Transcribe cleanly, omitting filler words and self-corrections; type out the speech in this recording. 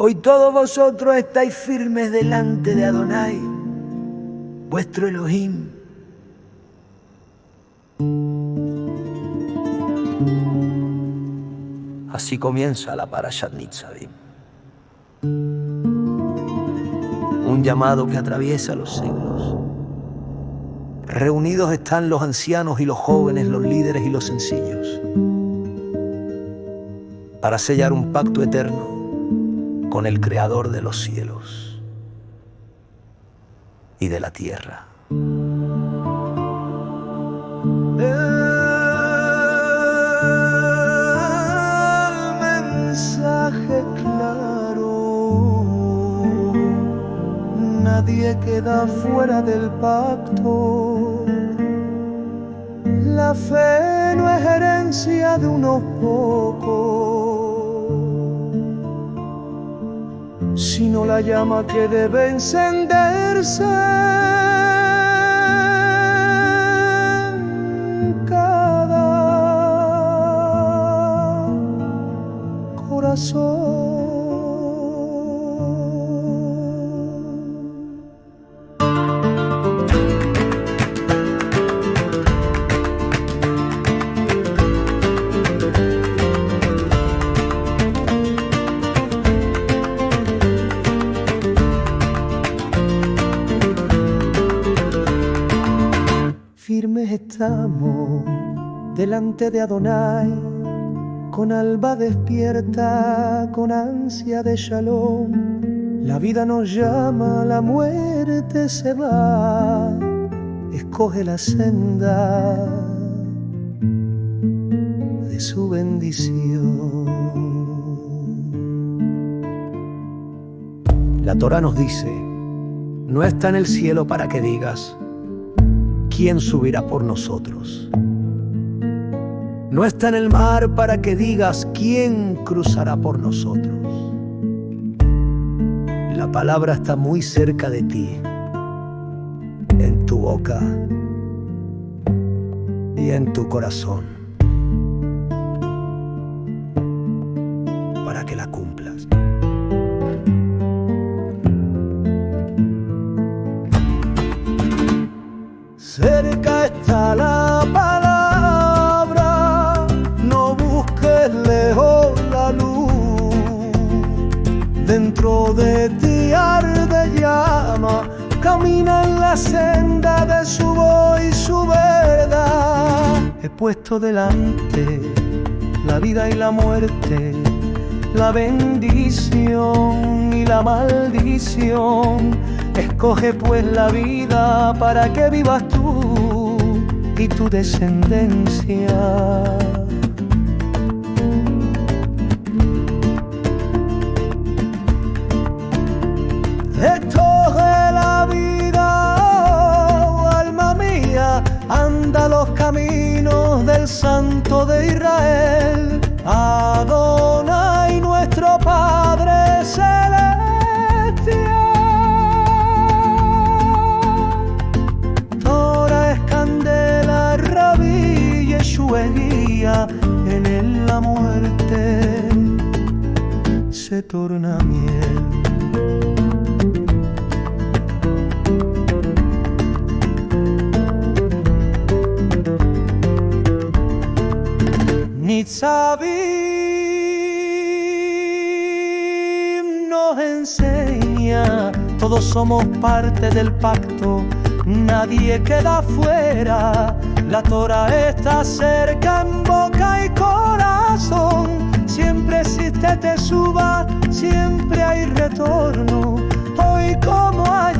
Hoy todos vosotros estáis firmes delante de Adonai, vuestro Elohim. Así comienza la Parashat Nitzavim. Un llamado que atraviesa los siglos. Reunidos están los ancianos y los jóvenes, los líderes y los sencillos, para sellar un pacto eterno con el Creador de los cielos y de la tierra. El mensaje claro, nadie queda fuera del pacto. La fe no es herencia de unos pocos, sino la llama que debe encenderse en cada corazón. Firmes estamos delante de Adonai, con alba despierta, con ansia de shalom. La vida nos llama, la muerte se va, escoge la senda de su bendición. La Torá nos dice, no está en el cielo para que digas, ¿quién subirá por nosotros? No está en el mar para que digas, ¿quién cruzará por nosotros? La palabra está muy cerca de ti, en tu boca y en tu corazón, para que la cumplas. Cerca está la palabra, no busques lejos la luz. Dentro de ti arde llama, camina en la senda de su voz y su verdad. He puesto delante la vida y la muerte, la bendición y la maldición. Escoge pues la vida para que vivas tú y tu descendencia. Escoge la vida, oh, alma mía, anda los caminos del Santo de Israel, Adonai nuestro Padre celestial. Yeshua guía, en él la muerte se torna miel. Nitzavim nos enseña, todos somos parte del pacto, nadie queda fuera. La Torá está cerca en boca y corazón, siempre existe Teshuvá, siempre hay retorno. Hoy como hay